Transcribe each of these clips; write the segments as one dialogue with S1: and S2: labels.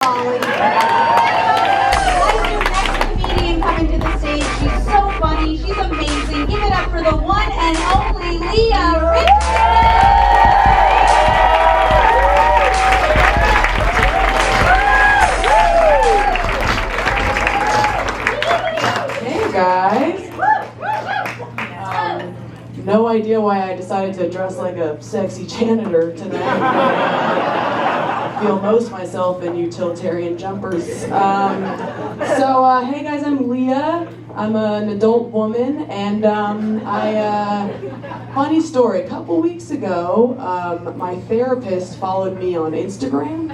S1: Like your next comedian coming to the stage. She's so funny. She's amazing. Give it up for the one and only Lia Richardson.
S2: Hey guys. No idea why I decided to dress like a sexy janitor tonight. I feel most myself in utilitarian jumpers. Hey guys, I'm Lia. I'm an adult woman, and funny story. A couple weeks ago, my therapist followed me on Instagram,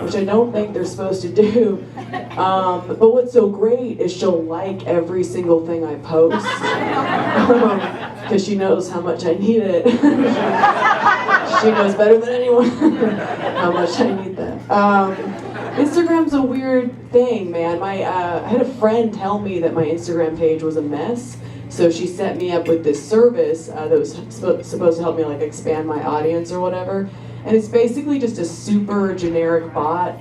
S2: which I don't think they're supposed to do. But what's so great is she'll like every single thing I post, because she knows how much I need it. She knows better than anyone how much I need that. Instagram's a weird thing, man. I had a friend tell me that my Instagram page was a mess, so she set me up with this service that was supposed to help me like expand my audience or whatever. And it's basically just a super generic bot,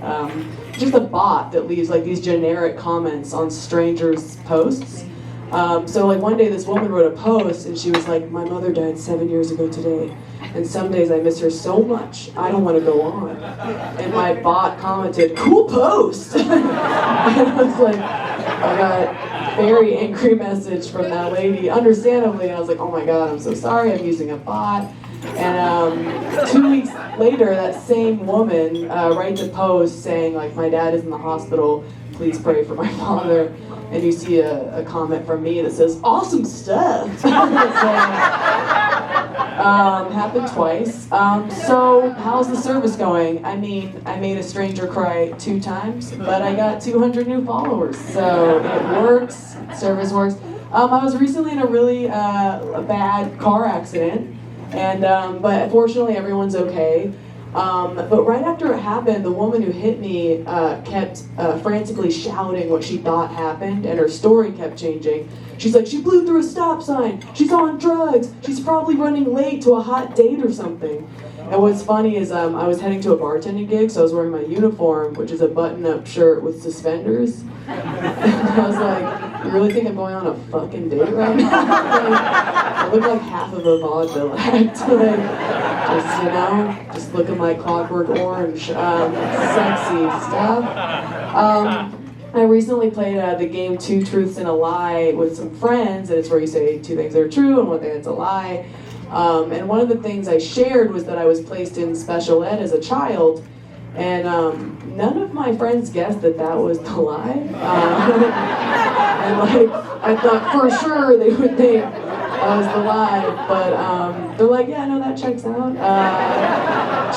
S2: just a bot that leaves like these generic comments on strangers' posts. So like one day this woman wrote a post and she was like, "My mother died 7 years ago today, and some days I miss her so much, I don't want to go on." And my bot commented, "Cool post!" And I was like, I got a very angry message from that lady, understandably. And I was like, oh my god, I'm so sorry, I'm using a bot. And 2 weeks later, that same woman writes a post saying like, "My dad is in the hospital, please pray for my father." And you see a comment from me that says, "Awesome stuff." So, happened twice. So how's the service going? I mean, I made a stranger cry 2 times, but I got 200 new followers. So it works, service works. I was recently in a really a bad car accident, and but fortunately everyone's okay. But right after it happened, the woman who hit me kept frantically shouting what she thought happened, and her story kept changing. She's like, "She blew through a stop sign, she's on drugs, she's probably running late to a hot date or something." And what's funny is I was heading to a bartending gig, so I was wearing my uniform, which is a button-up shirt with suspenders. And I was like, "You really think I'm going on a fucking date right now?" I look like half of a vaudeville act. Just looking like Clockwork Orange, sexy stuff. I recently played the game 2 Truths and a Lie with some friends, and it's where you say 2 things that are true and 1 thing that's a lie. And one of the things I shared was that I was placed in special ed as a child, and none of my friends guessed that that was the lie. And like, I thought for sure they would think that was the lie, but they're like, "Yeah, no, that checks out."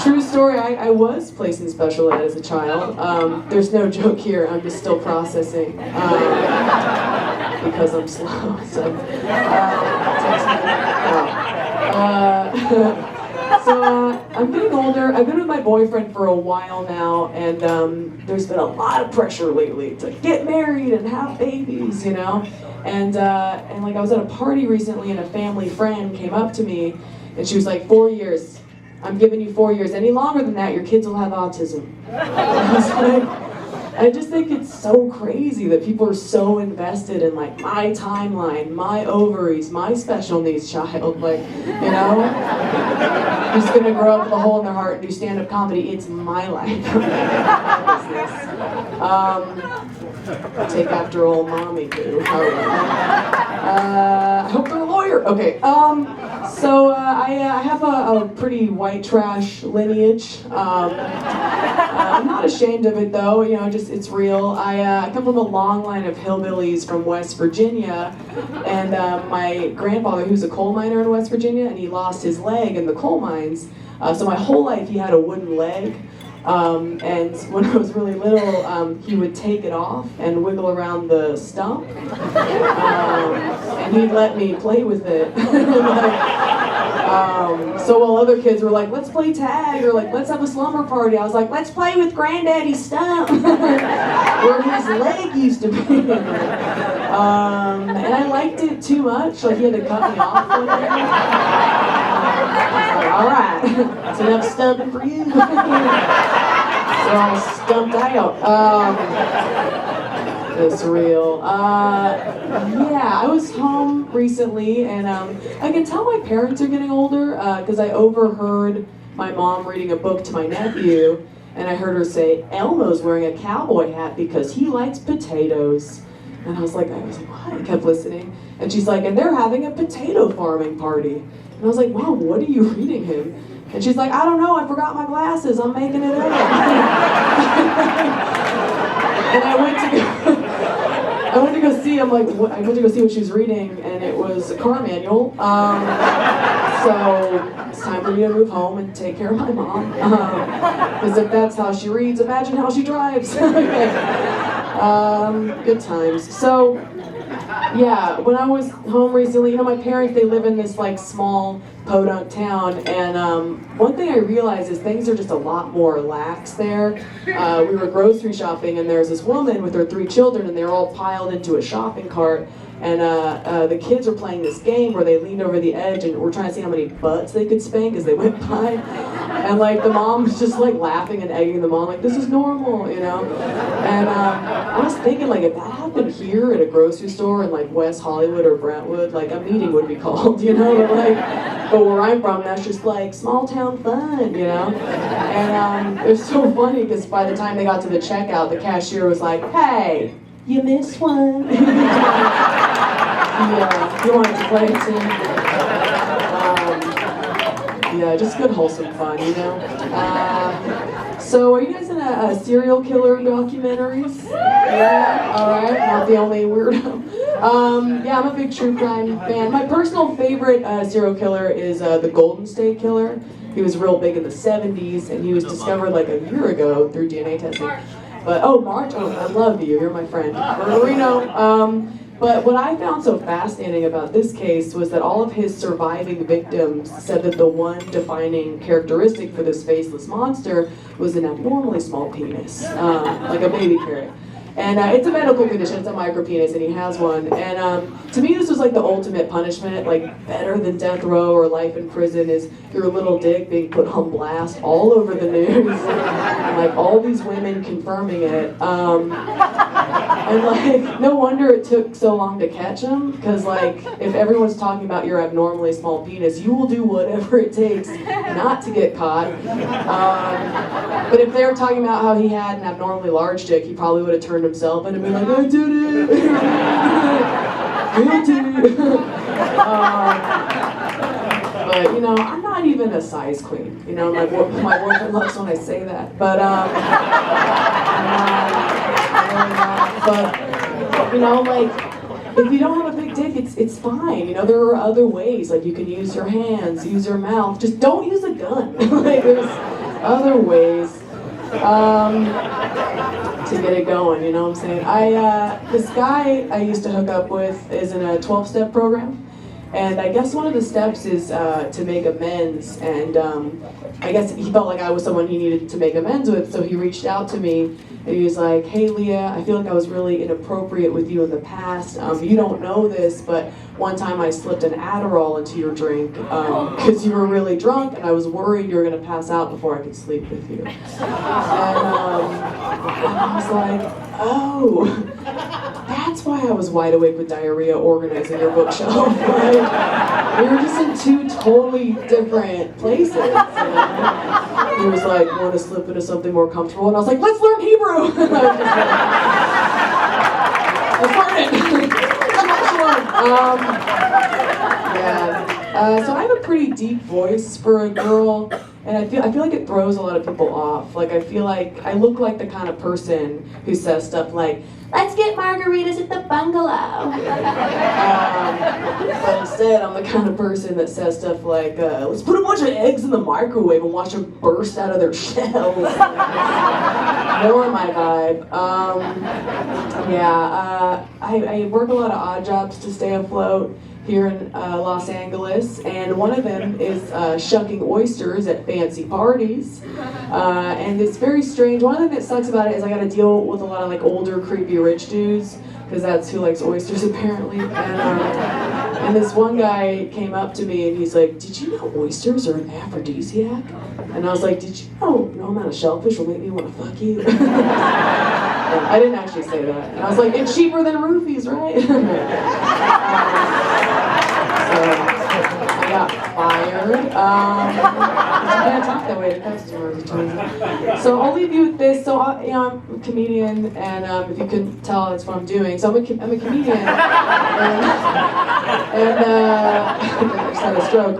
S2: True story, I was placed in special ed as a child. There's no joke here, I'm just still processing, because I'm slow, so it takes me I'm getting older. I've been with my boyfriend for a while now, and there's been a lot of pressure lately to get married and have babies, you know? And like I was at a party recently, and a family friend came up to me, and she was like, 4 years. I'm giving you 4 years. Any longer than that, your kids will have autism. I was like, I just think it's so crazy that people are so invested in like my timeline, my ovaries, my special needs child. Like, you know, who's gonna grow up with a hole in their heart and do stand-up comedy. It's my life. Take after old mommy too. I hope they're a lawyer. Okay. I have a pretty white trash lineage. I'm not ashamed of it though. You know, just it's real. I come from a long line of hillbillies from West Virginia, and my grandfather, who's a coal miner in West Virginia, and he lost his leg in the coal mines. So my whole life he had a wooden leg. And when I was really little, he would take it off and wiggle around the stump, and he'd let me play with it. So while other kids were like, "Let's play tag," or like, "Let's have a slumber party," I was like, "Let's play with Granddaddy's stump," where his leg used to be. And I liked it too much, like he had to cut me off one day. I was like, "All right, that's enough stumping for you." They're all stumped out. It's real. Yeah, I was home recently, and I can tell my parents are getting older because I overheard my mom reading a book to my nephew, and I heard her say, Elmo's wearing a cowboy hat because he likes potatoes. And I was like, what? I kept listening. And she's like, and they're having a potato farming party. And I was like, Mom, what are you reading him? And she's like, I don't know, I forgot my glasses, I'm making it up. And I went to go see, I'm like, what? I went to go see what she was reading, and it was a car manual. So it's time for me to move home and take care of my mom. Because if that's how she reads, imagine how she drives. Okay. Good times. So, yeah, when I was home recently, my parents, they live in this like small podunk town, and one thing I realized is things are just a lot more lax there. We were grocery shopping, and there's this woman with her 3 children, and they're all piled into a shopping cart, and the kids were playing this game where they leaned over the edge and were trying to see how many butts they could spank as they went by, and like the mom was just like laughing and egging them on, like, this is normal, and I was thinking, like, if that happened here at a grocery store in like West Hollywood or Brentwood, like a meeting would be called, but where I'm from, that's just like small town fun, and it was so funny because by the time they got to the checkout, the cashier was like, hey, you missed one. Yeah, you wanted to play too. Yeah, just good wholesome fun, So are you guys into serial killer documentaries? Yeah, alright, not the only weirdo. Yeah, I'm a big true crime fan. My personal favorite serial killer is the Golden State Killer. He was real big in the 70s, and he was discovered like a year ago through DNA testing. But, March, I love you, you're my friend. Reno. But what I found so fascinating about this case was that all of his surviving victims said that the one defining characteristic for this faceless monster was an abnormally small penis, like a baby carrot. And it's a medical condition, it's a micropenis, and he has one. And to me, this was like the ultimate punishment, like better than death row or life in prison is your little dick being put on blast all over the news. And like all these women confirming it. And like, no wonder it took so long to catch him, because like, if everyone's talking about your abnormally small penis, you will do whatever it takes not to get caught. But if they were talking about how he had an abnormally large dick, he probably would have turned himself in and been like, I did it! Guilty! But, I'm not even a size queen. My boyfriend loves when I say that. But, like, if you don't have a big dick, it's fine. There are other ways. Like, you can use your hands, use your mouth. Just don't use a gun. Like, there's other ways to get it going, you know what I'm saying? This guy I used to hook up with is in a 12-step program. And I guess one of the steps is to make amends, and I guess he felt like I was someone he needed to make amends with, so he reached out to me, and he was like, hey Leah, I feel like I was really inappropriate with you in the past. You don't know this, but one time I slipped an Adderall into your drink because you were really drunk, and I was worried you were going to pass out before I could sleep with you. And I was like, oh, that's why I was wide awake with diarrhea organizing your bookshelf. Right? We were just in 2 totally different places. He was like, want to slip into something more comfortable? And I was like, let's learn Hebrew! Let's learn it! So I have a pretty deep voice for a girl, and I feel like it throws a lot of people off. Like, I feel like I look like the kind of person who says stuff like, let's get margaritas at the bungalow. But instead, I'm the kind of person that says stuff like, let's put a bunch of eggs in the microwave and watch them burst out of their shells. More my vibe. I work a lot of odd jobs to stay afloat. here in Los Angeles, and one of them is shucking oysters at fancy parties, and it's very strange. One thing that sucks about it is I got to deal with a lot of like older, creepy rich dudes, because that's who likes oysters apparently. And this one guy came up to me and he's like, "Did you know oysters are an aphrodisiac?" And I was like, "Did you know no amount of shellfish will make me want to fuck you?" I didn't actually say that. And I was like, "It's cheaper than roofies, right?" So I got fired. You can't talk that way to customers, it turns out. So I'll leave you with this. So I'm a comedian, and if you can tell, that's what I'm doing. So I'm a comedian, and I just had a stroke.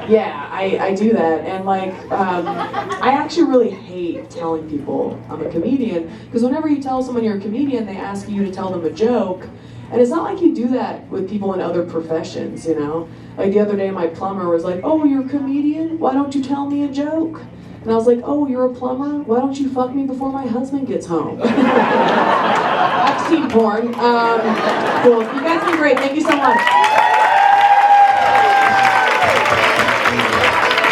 S2: Yeah, I do that, and like, I actually really hate telling people I'm a comedian, because whenever you tell someone you're a comedian, they ask you to tell them a joke, and it's not like you do that with people in other professions, you know? Like the other day, my plumber was like, "Oh, you're a comedian? Why don't you tell me a joke?" And I was like, "Oh, you're a plumber? Why don't you fuck me before my husband gets home?" I've seen porn. Cool. You guys have been great. Thank you so much.